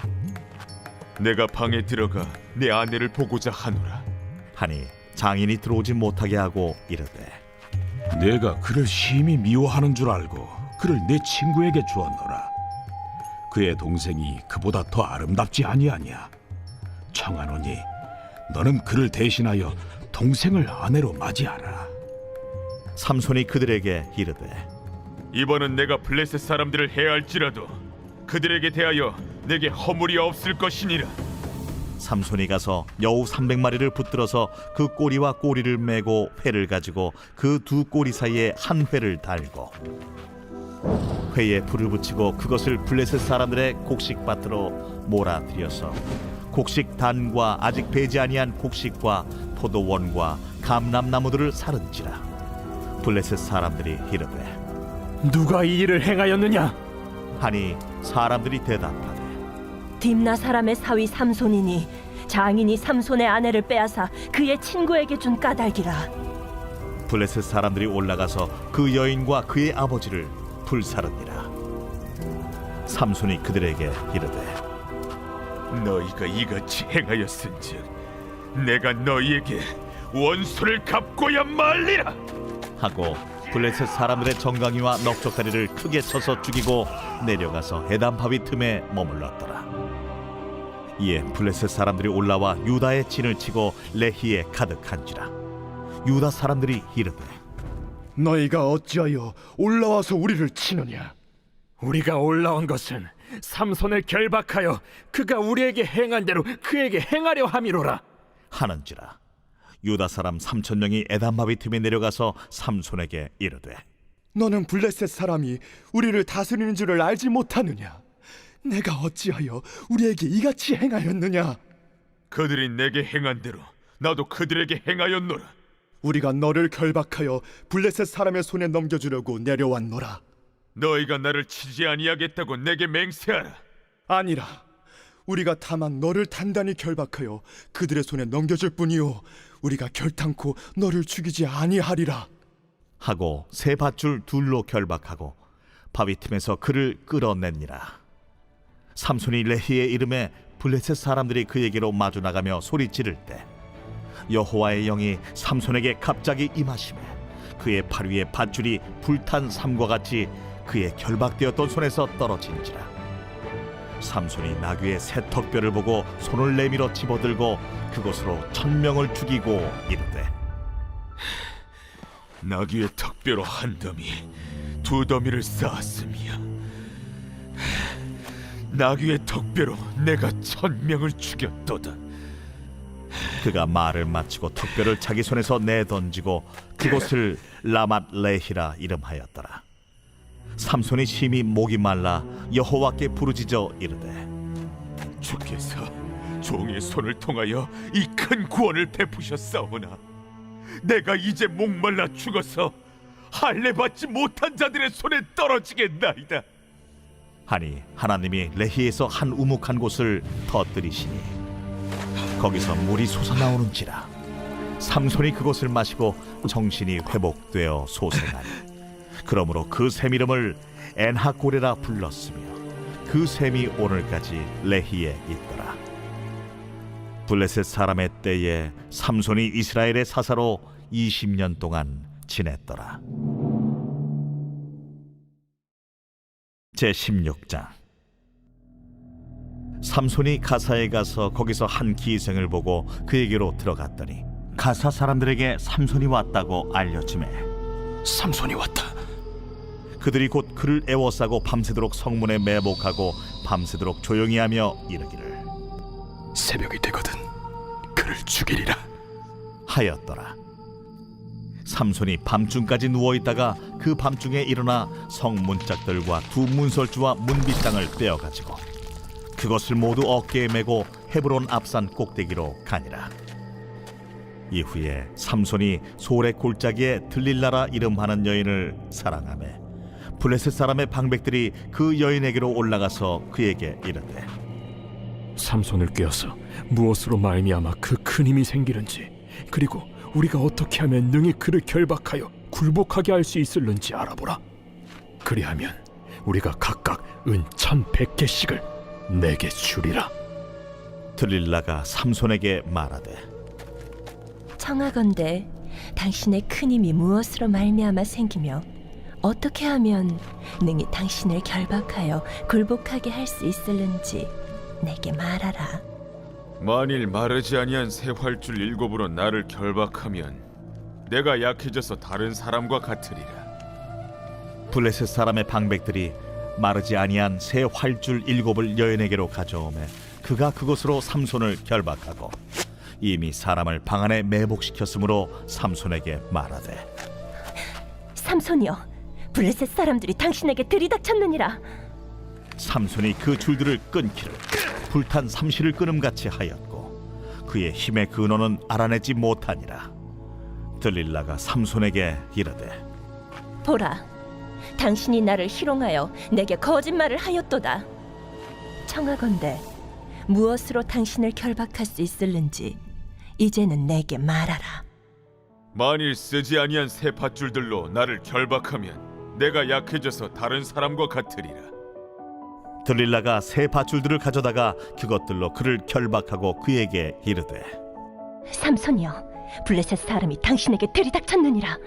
[SPEAKER 3] 내가 방에 들어가 내 아내를 보고자 하노라.
[SPEAKER 1] 하니 장인이 들어오지 못하게 하고 이르되
[SPEAKER 12] 내가 그를 심히 미워하는 줄 알고 그를 내 친구에게 주었노라. 그의 동생이 그보다 더 아름답지 아니하냐? 청하노니 너는 그를 대신하여 동생을 아내로 맞이하라.
[SPEAKER 1] 삼손이 그들에게 이르되
[SPEAKER 3] 이번은 내가 블레셋 사람들을 해할지라도 그들에게 대하여 내게 허물이 없을 것이니라.
[SPEAKER 1] 삼손이 가서 여우 300마리를 붙들어서 그 꼬리와 꼬리를 메고 회를 가지고 그 두 꼬리 사이에 한 회를 달고 회에 불을 붙이고 그것을 블레셋 사람들의 곡식밭으로 몰아들여서 곡식 단과 아직 배지 아니한 곡식과 포도원과 감람나무들을 사른지라. 블레셋 사람들이 이르되
[SPEAKER 5] 누가 이 일을 행하였느냐?
[SPEAKER 1] 하니 사람들이 대답하되
[SPEAKER 13] 딥나 사람의 사위 삼손이니 장인이 삼손의 아내를 빼앗아 그의 친구에게 준 까닭이라.
[SPEAKER 1] 블레셋 사람들이 올라가서 그 여인과 그의 아버지를 불사르니라. 삼손이 그들에게 이르되
[SPEAKER 3] 너희가 이같이 행하였은즉 내가 너희에게 원수를 갚고야 말리라.
[SPEAKER 1] 하고 블레셋 사람들의 정강이와 넉적다리를 크게 쳐서 죽이고 내려가서 에단 바위 틈에 머물렀더라. 이에 블레셋 사람들이 올라와 유다의 진을 치고 레히에 가득한지라. 유다 사람들이 이르되
[SPEAKER 7] 너희가 어찌하여 올라와서 우리를 치느냐?
[SPEAKER 5] 우리가 올라온 것은 삼손을 결박하여 그가 우리에게 행한 대로 그에게 행하려 함이로라.
[SPEAKER 1] 하는지라. 유다 사람 3,000명이 에담바비 틈에 내려가서 삼손에게 이르되
[SPEAKER 7] 너는 블레셋 사람이 우리를 다스리는 줄을 알지 못하느냐? 내가 어찌하여 우리에게 이같이 행하였느냐?
[SPEAKER 3] 그들이 내게 행한 대로 나도 그들에게 행하였노라.
[SPEAKER 7] 우리가 너를 결박하여 블레셋 사람의 손에 넘겨주려고 내려왔노라.
[SPEAKER 3] 너희가 나를 치지 아니하겠다고 내게 맹세하라.
[SPEAKER 7] 아니라 우리가 다만 너를 단단히 결박하여 그들의 손에 넘겨줄 뿐이요 우리가 결탄코 너를 죽이지 아니하리라.
[SPEAKER 1] 하고 새 밧줄 둘로 결박하고 바위 틈에서 그를 끌어내니라. 삼손이 레히의 이름에 블레셋 사람들이 그에게로 마주 나가며 소리 지를 때 여호와의 영이 삼손에게 갑자기 임하시매 그의 팔 위에 밧줄이 불탄 삼과 같이 그의 결박되었던 손에서 떨어진지라. 삼손이 나귀의 새 턱뼈를 보고 손을 내밀어 집어들고 그것으로 1,000명을 죽이고 이르되
[SPEAKER 3] 나귀의 턱뼈로 한 더미, 두 더미를 쌓았으며 나귀의 턱뼈로 내가 1,000명을 죽였도다.
[SPEAKER 1] 그가 말을 마치고 턱뼈를 자기 손에서 내던지고 그곳을 라맛 레히라 이름하였더라. 삼손이 심히 목이 말라 여호와께 부르짖어 이르되
[SPEAKER 3] 주께서 종의 손을 통하여 이 큰 구원을 베푸셨사오나 내가 이제 목말라 죽어서 할례 받지 못한 자들의 손에 떨어지겠나이다.
[SPEAKER 1] 하니 하나님이 레히에서 한 우묵한 곳을 터뜨리시니 거기서 물이 솟아나오는지라. 삼손이 그것을 마시고 정신이 회복되어 소생하니 그러므로 그 샘 이름을 엔하고레라 불렀으며 그 샘이 오늘까지 레히에 있더라. 블레셋 사람의 때에 삼손이 이스라엘의 사사로 20년 동안 지냈더라. 제16장. 삼손이 가사에 가서 거기서 한 기생을 보고 그에게로 들어갔더니 가사 사람들에게 삼손이 왔다고 알려지매
[SPEAKER 5] 삼손이 왔다.
[SPEAKER 1] 그들이 곧 그를 애워싸고 밤새도록 성문에 매복하고 밤새도록 조용히 하며 이르기를
[SPEAKER 5] 새벽이 되거든 그를 죽이리라
[SPEAKER 1] 하였더라. 삼손이 밤중까지 누워있다가 그 밤중에 일어나 성문짝들과 두 문설주와 문빗장을 떼어가지고 그것을 모두 어깨에 메고 헤브론 앞산 꼭대기로 가니라. 이후에 삼손이 소래 골짜기에 들릴라라 이름하는 여인을 사랑하매 블레셋 사람의 방백들이 그 여인에게로 올라가서 그에게 이르되
[SPEAKER 5] 삼손을 꿰어서 무엇으로 말미암아 그 큰 힘이 생기는지 그리고 우리가 어떻게 하면 능히 그를 결박하여 굴복하게 할 수 있을는지 알아보라. 그리하면 우리가 각각 은 1,100개씩을 내게 주리라.
[SPEAKER 1] 들릴라가 삼손에게 말하되
[SPEAKER 13] 청하건대 당신의 큰 힘이 무엇으로 말미암아 생기며 어떻게 하면 능히 당신을 결박하여 굴복하게 할 수 있을는지 내게 말하라.
[SPEAKER 3] 만일 마르지 아니한 새 활줄 7으로 나를 결박하면 내가 약해져서 다른 사람과 같으리라.
[SPEAKER 1] 블레셋 사람의 방백들이 마르지 아니한 새 활줄 7을 여인에게로 가져오매 그가 그것으로 삼손을 결박하고 이미 사람을 방 안에 매복시켰으므로 삼손에게 말하되
[SPEAKER 13] 삼손이여, 블레셋 사람들이 당신에게 들이닥쳤느니라.
[SPEAKER 1] 삼손이 그 줄들을 끊기를 불탄 삼시를 끊음같이 하였고 그의 힘의 근원은 알아내지 못하니라. 들릴라가 삼손에게 이르되
[SPEAKER 13] 보라, 당신이 나를 희롱하여 내게 거짓말을 하였도다. 청하건대 무엇으로 당신을 결박할 수 있을는지 이제는 내게 말하라.
[SPEAKER 3] 만일 쓰지 아니한 새 밧줄들로 나를 결박하면 내가 약해져서 다른 사람과 같으리라.
[SPEAKER 1] 들릴라가 새 밧줄들을 가져다가 그것들로 그를 결박하고 그에게 이르되
[SPEAKER 13] 삼손이여, 블레셋 사람이 당신에게 들이닥쳤느니라.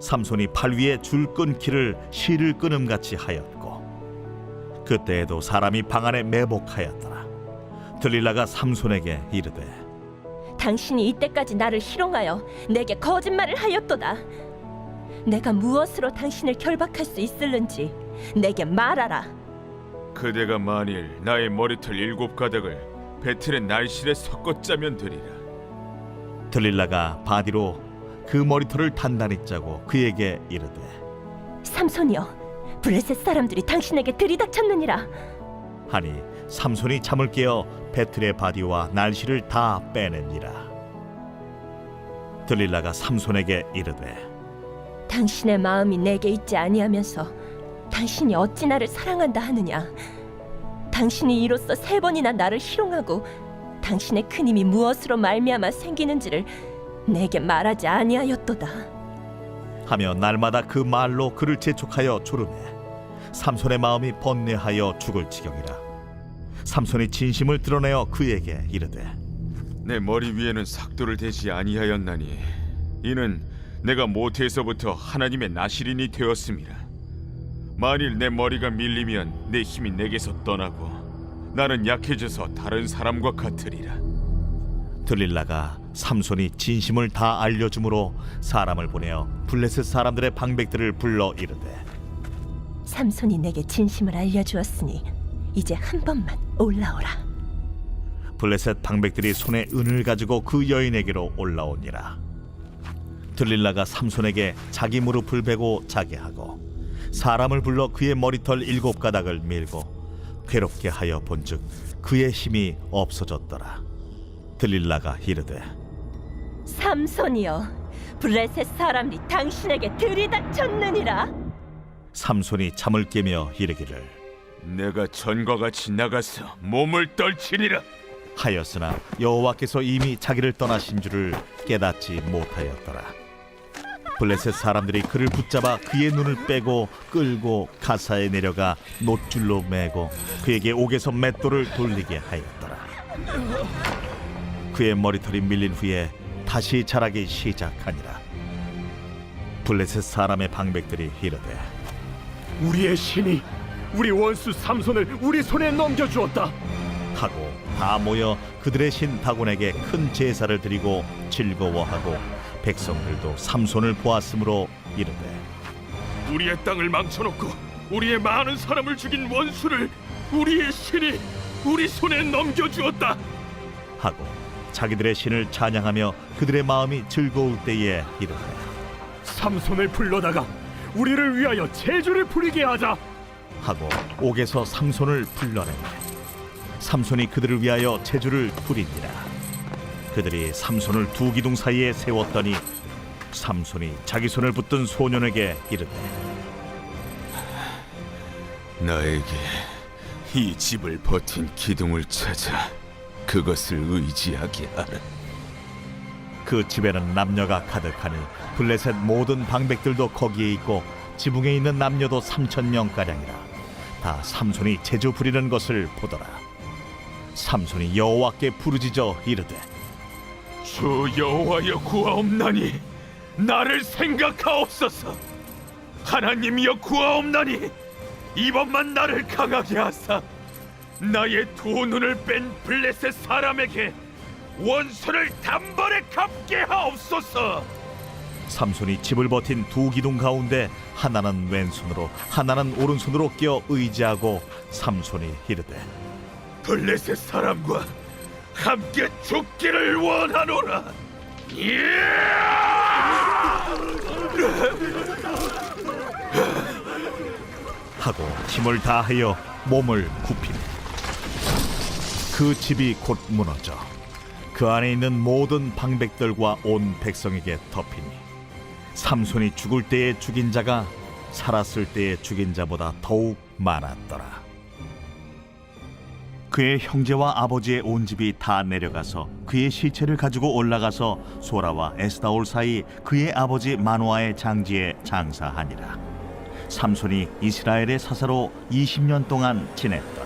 [SPEAKER 1] 삼손이 팔 위에 줄 끊기를 실을 끊음같이 하였고 그때에도 사람이 방 안에 매복하였더라. 들릴라가 삼손에게 이르되
[SPEAKER 13] 당신이 이때까지 나를 희롱하여 내게 거짓말을 하였도다. 내가 무엇으로 당신을 결박할 수 있을는지 내게 말하라.
[SPEAKER 3] 그대가 만일 나의 머리털 7가닥을 배틀의 날실에 섞어 짜면 되리라.
[SPEAKER 1] 들릴라가 바디로 그 머리털을 단단히 짜고 그에게 이르되
[SPEAKER 13] 삼손이여, 블레셋 사람들이 당신에게 들이닥쳤느니라.
[SPEAKER 1] 하니 삼손이 잠을 깨어 배틀의 바디와 날씨를 다 빼내니라. 들릴라가 삼손에게 이르되
[SPEAKER 13] 당신의 마음이 내게 있지 아니하면서 당신이 어찌 나를 사랑한다 하느냐. 당신이 이로써 3번이나 나를 희롱하고 당신의 큰 힘이 무엇으로 말미암아 생기는지를 내게 말하지 아니하였도다
[SPEAKER 1] 하며 날마다 그 말로 그를 재촉하여 조르매 삼손의 마음이 번뇌하여 죽을 지경이라. 삼손이 진심을 드러내어 그에게 이르되
[SPEAKER 3] 내 머리 위에는 삭도를 대지 아니하였나니 이는 내가 모태에서부터 하나님의 나실인이 되었음이라. 만일 내 머리가 밀리면 내 힘이 내게서 떠나고 나는 약해져서 다른 사람과 같으리라.
[SPEAKER 1] 들릴라가 삼손이 진심을 다 알려주므로 사람을 보내어 블레셋 사람들의 방백들을 불러 이르되
[SPEAKER 13] 삼손이 내게 진심을 알려주었으니 이제 한 번만 올라오라.
[SPEAKER 1] 블레셋 방백들이 손에 은을 가지고 그 여인에게로 올라오니라. 들릴라가 삼손에게 자기 무릎을 베고 자게 하고 사람을 불러 그의 머리털 7가닥을 밀고 괴롭게 하여 본즉 그의 힘이 없어졌더라. 들릴라가 이르되
[SPEAKER 13] 삼손이여, 블레셋 사람이 당신에게 들이닥쳤느니라.
[SPEAKER 1] 삼손이 잠을 깨며 이르기를
[SPEAKER 3] 내가 전과 같이 나가서 몸을 떨치리라
[SPEAKER 1] 하였으나 여호와께서 이미 자기를 떠나신 줄을 깨닫지 못하였더라. 블레셋 사람들이 그를 붙잡아 그의 눈을 빼고 끌고 가사에 내려가 놋줄로 매고 그에게 옥에서 맷돌을 돌리게 하였더라. 그의 머리털이 밀린 후에 다시 자라기 시작하니라. 블레셋 사람의 방백들이 이르되
[SPEAKER 5] 우리의 신이 우리 원수 삼손을 우리 손에 넘겨주었다
[SPEAKER 1] 하고 다 모여 그들의 신 다곤에게 큰 제사를 드리고 즐거워하고 백성들도 삼손을 보았으므로 이르되
[SPEAKER 4] 우리의 땅을 망쳐놓고 우리의 많은 사람을 죽인 원수를 우리의 신이 우리 손에 넘겨주었다
[SPEAKER 1] 하고 자기들의 신을 찬양하며 그들의 마음이 즐거울 때에 이르되
[SPEAKER 5] 삼손을 불러다가 우리를 위하여 제주를 부리게 하자
[SPEAKER 1] 하고 옥에서 삼손을 불러내매 삼손이 그들을 위하여 제주를 부리니라. 그들이 삼손을 두 기둥 사이에 세웠더니 삼손이 자기 손을 붙든 소년에게 이르되
[SPEAKER 3] 나에게 이 집을 버틴 기둥을 찾아 그것을 의지하게 하라.
[SPEAKER 1] 그 집에는 남녀가 가득하니 블레셋 모든 방백들도 거기에 있고 지붕에 있는 남녀도 3,000명가량이라. 다 삼손이 제주 부리는 것을 보더라. 삼손이 여호와께 부르짖어 이르되
[SPEAKER 3] 주 여호와여 구하옵나니 나를 생각하옵소서. 하나님이여 구하옵나니 이번만 나를 강하게 하사 나의 두 눈을 뺀 블레셋 사람에게 원수를 단번에 갚게 하옵소서.
[SPEAKER 1] 삼손이 집을 버틴 두 기둥 가운데 하나는 왼손으로 하나는 오른손으로 끼어 의지하고 삼손이 이르되
[SPEAKER 3] 블레셋 사람과 함께 죽기를 원하노라.
[SPEAKER 1] 하고 힘을 다하여 몸을 굽히니 그 집이 곧 무너져 그 안에 있는 모든 방백들과 온 백성에게 덮이니 삼손이 죽을 때에 죽인 자가 살았을 때에 죽인 자보다 더욱 많았더라. 그의 형제와 아버지의 온 집이 다 내려가서 그의 시체를 가지고 올라가서 소라와 에스다올 사이 그의 아버지 마노아의 장지에 장사하니라. 삼손이 이스라엘의 사사로 20년 동안 지냈더라.